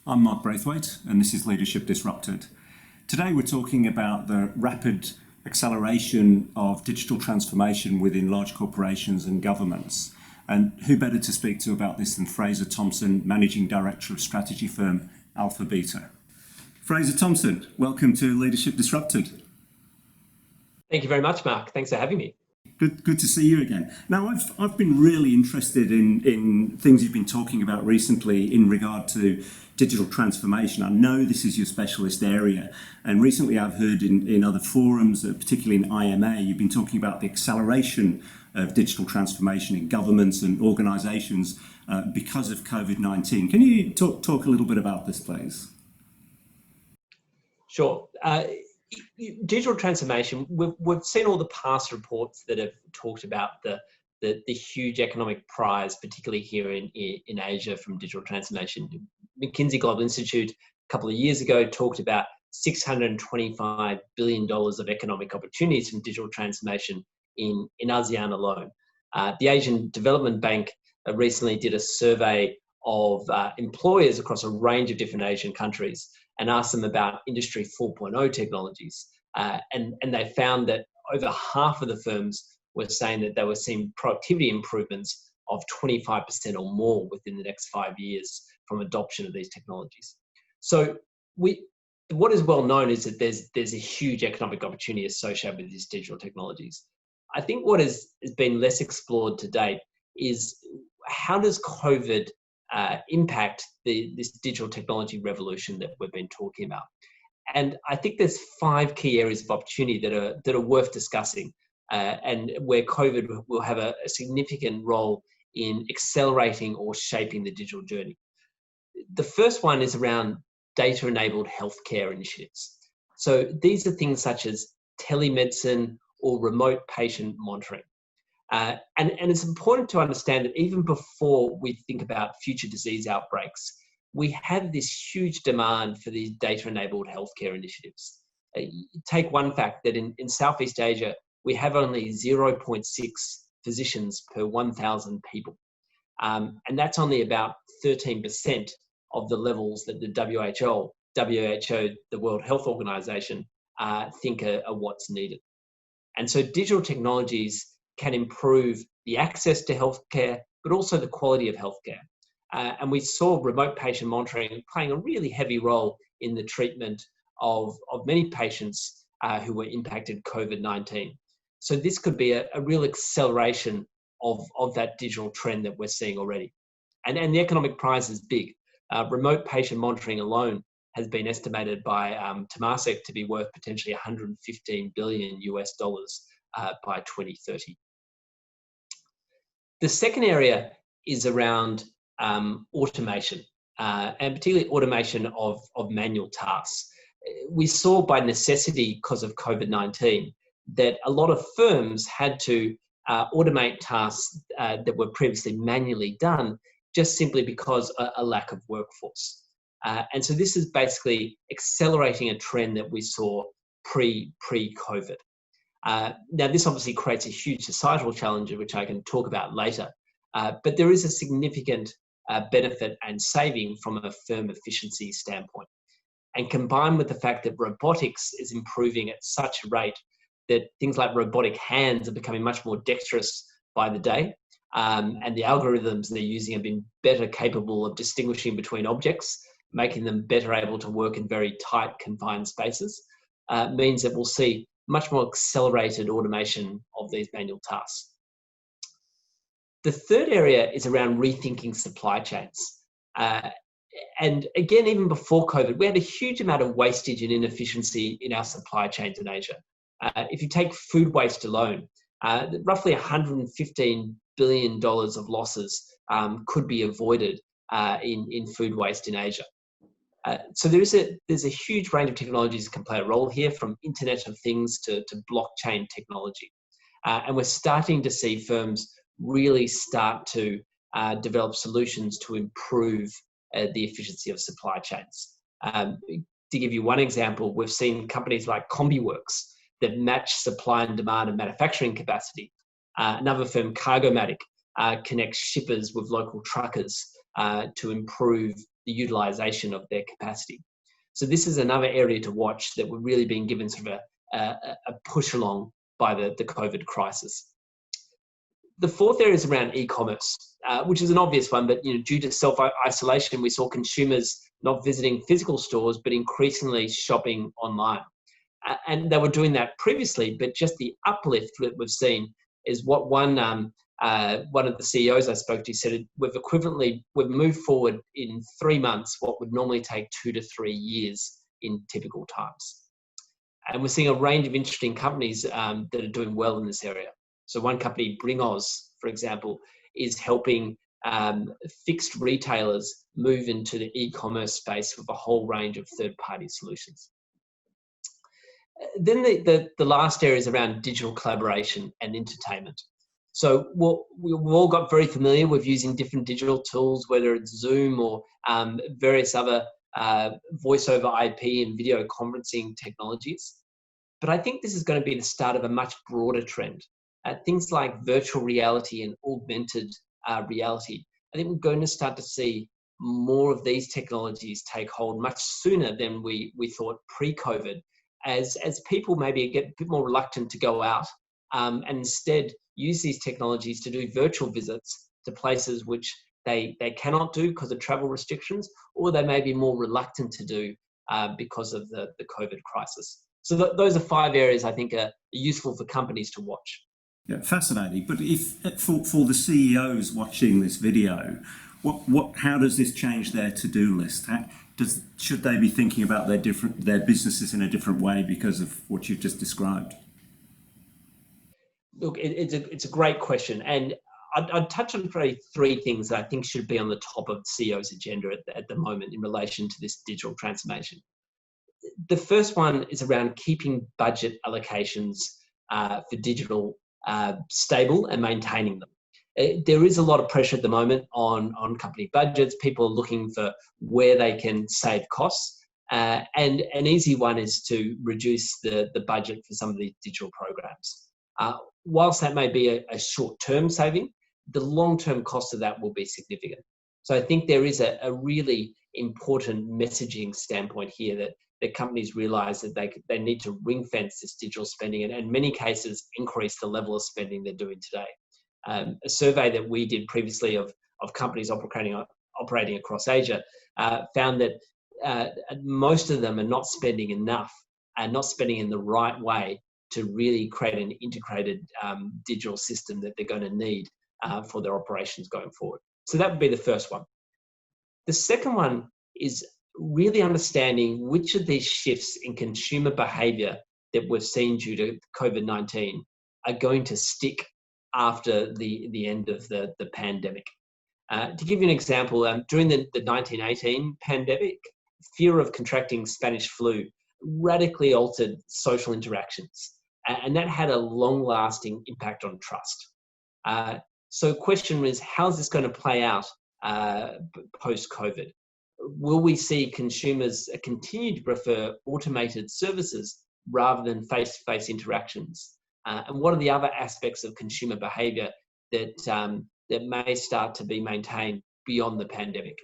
I'm Mark Braithwaite, and this is Leadership Disrupted. Today we're talking about the rapid acceleration of digital transformation within large corporations and governments. And who better to speak to about this than Fraser Thompson, Managing Director of strategy firm Alpha Beta. Fraser Thompson, welcome to Leadership Disrupted. Thank you very much, Mark. Thanks for having me. Good to see you again. Now, I've been really interested in things you've been talking about recently in regard to digital transformation. I know this is your specialist area, and recently I've heard in other forums, particularly in IMA, you've been talking about the acceleration of digital transformation in governments and organisations because of COVID-19. Can you talk a little bit about this, please? Sure. Digital transformation, we've seen all the past reports that have talked about the huge economic prize, particularly here in Asia, from digital transformation. McKinsey Global Institute a couple of years ago talked about $625 billion of economic opportunities from digital transformation in ASEAN alone. The Asian Development Bank recently did a survey of employers across a range of different Asian countries and asked them about Industry 4.0 technologies. And they found that over half of the firms were saying that they were seeing productivity improvements of 25% or more within the next 5 years from adoption of these technologies. So what is well known is that there's a huge economic opportunity associated with these digital technologies. I think what has been less explored to date is how does COVID impact this digital technology revolution that we've been talking about. And I think there's 5 key areas of opportunity that are worth discussing and where COVID will have a significant role in accelerating or shaping the digital journey. The first one is around data-enabled healthcare initiatives. So these are things such as telemedicine or remote patient monitoring. And it's important to understand that even before we think about future disease outbreaks, we have this huge demand for these data-enabled healthcare initiatives. Take one fact that in Southeast Asia, we have only 0.6 physicians per 1,000 people. And that's only about 13% of the levels that the WHO, the World Health Organization, think are what's needed. And so digital technologies can improve the access to healthcare, but also the quality of healthcare. And we saw remote patient monitoring playing a really heavy role in the treatment of many patients who were impacted COVID-19. So this could be a real acceleration of that digital trend that we're seeing already. And the economic prize is big. Remote patient monitoring alone has been estimated by Temasek to be worth potentially $115 billion by 2030. The second area is around automation, and particularly automation of manual tasks. We saw by necessity, because of COVID-19, that a lot of firms had to automate tasks that were previously manually done, just simply because a lack of workforce. And so this is basically accelerating a trend that we saw pre-COVID. Now, this obviously creates a huge societal challenge, which I can talk about later, but there is a significant benefit and saving from a firm efficiency standpoint. And combined with the fact that robotics is improving at such a rate that things like robotic hands are becoming much more dexterous by the day, and the algorithms they're using have been better capable of distinguishing between objects, making them better able to work in very tight, confined spaces, means that we'll see much more accelerated automation of these manual tasks. The third area is around rethinking supply chains. And again, even before COVID, we had a huge amount of wastage and inefficiency in our supply chains in Asia. If you take food waste alone, roughly $115 billion of losses could be avoided in food waste in Asia. So there's a huge range of technologies that can play a role here, from Internet of Things to blockchain technology. And we're starting to see firms really start to develop solutions to improve the efficiency of supply chains. To give you one example, we've seen companies like CombiWorks that match supply and demand and manufacturing capacity. Another firm, Cargomatic, connects shippers with local truckers to improve the utilization of their capacity. So this is another area to watch that we're really being given sort of a push along by the COVID crisis. The fourth area is around e-commerce, which is an obvious one, but due to self-isolation, we saw consumers not visiting physical stores, but increasingly shopping online. And they were doing that previously, but just the uplift that we've seen is what one of the CEOs I spoke to said, we've moved forward in 3 months what would normally take 2 to 3 years in typical times. And we're seeing a range of interesting companies that are doing well in this area. So one company, BringOz, for example, is helping fixed retailers move into the e-commerce space with a whole range of third-party solutions. Then the last area is around digital collaboration and entertainment. So we've all got very familiar with using different digital tools, whether it's Zoom or various other voice over IP and video conferencing technologies. But I think this is going to be the start of a much broader trend. Things like virtual reality and augmented reality. I think we're going to start to see more of these technologies take hold much sooner than we thought pre-COVID, as people maybe get a bit more reluctant to go out and instead use these technologies to do virtual visits to places which they cannot do because of travel restrictions, or they may be more reluctant to do because of the COVID crisis. So those are 5 areas I think are useful for companies to watch. Yeah, fascinating. But if for the CEOs watching this video, how does this change their to-do list? Should they be thinking about their businesses in a different way because of what you've just described? Look, it's a great question, and I'd touch on probably 3 things that I think should be on the top of the CEO's agenda at the moment in relation to this digital transformation. The first one is around keeping budget allocations for digital stable and maintaining them. There is a lot of pressure at the moment on company budgets. People are looking for where they can save costs. And an easy one is to reduce the budget for some of these digital programs. Whilst that may be a short-term saving, the long-term cost of that will be significant. So I think there is a really important messaging standpoint here that companies realize that they need to ring fence this digital spending and in many cases increase the level of spending they're doing today. A survey that we did previously of companies operating across Asia found that most of them are not spending enough and not spending in the right way to really create an integrated digital system that they're going to need for their operations going forward. So that would be the first one. The second one is really understanding which of these shifts in consumer behavior that we've seen due to COVID-19 are going to stick after the end of the pandemic. To give you an example, during the 1918 pandemic, fear of contracting Spanish flu radically altered social interactions, and that had a long-lasting impact on trust. So the question is, how's this going to play out post-COVID? Will we see consumers continue to prefer automated services rather than face-to-face interactions? And what are the other aspects of consumer behaviour that may start to be maintained beyond the pandemic?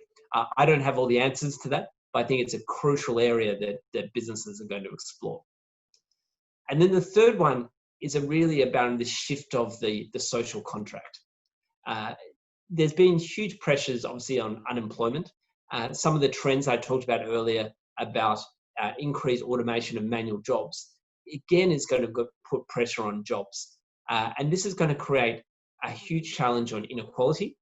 I don't have all the answers to that, but I think it's a crucial area that businesses are going to explore. And then the third one is really about the shift of the social contract. There's been huge pressures, obviously, on unemployment. Some of the trends I talked about earlier about increased automation of manual jobs, again, is going to put pressure on jobs. And this is going to create a huge challenge on inequality,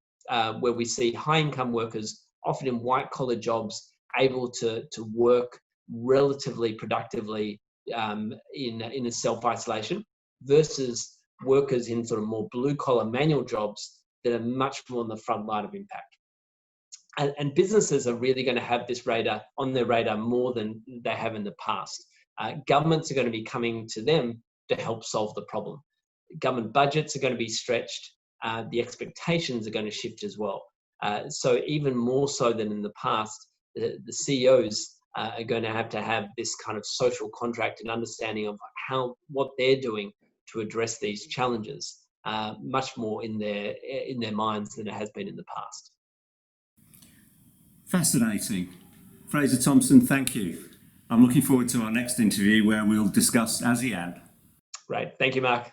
where we see high-income workers, often in white-collar jobs, able to work relatively productively in a self-isolation versus workers in sort of more blue-collar manual jobs that are much more on the front line of impact. And businesses are really going to have this on their radar more than they have in the past. Governments are going to be coming to them to help solve the problem. Government budgets are going to be stretched. The expectations are going to shift as well. So even more so than in the past, the CEOs are going to have this kind of social contract and understanding of what they're doing to address these challenges much more in their minds than it has been in the past. Fascinating. Fraser Thompson, thank you. I'm looking forward to our next interview where we'll discuss ASEAN. Right. Thank you, Mark.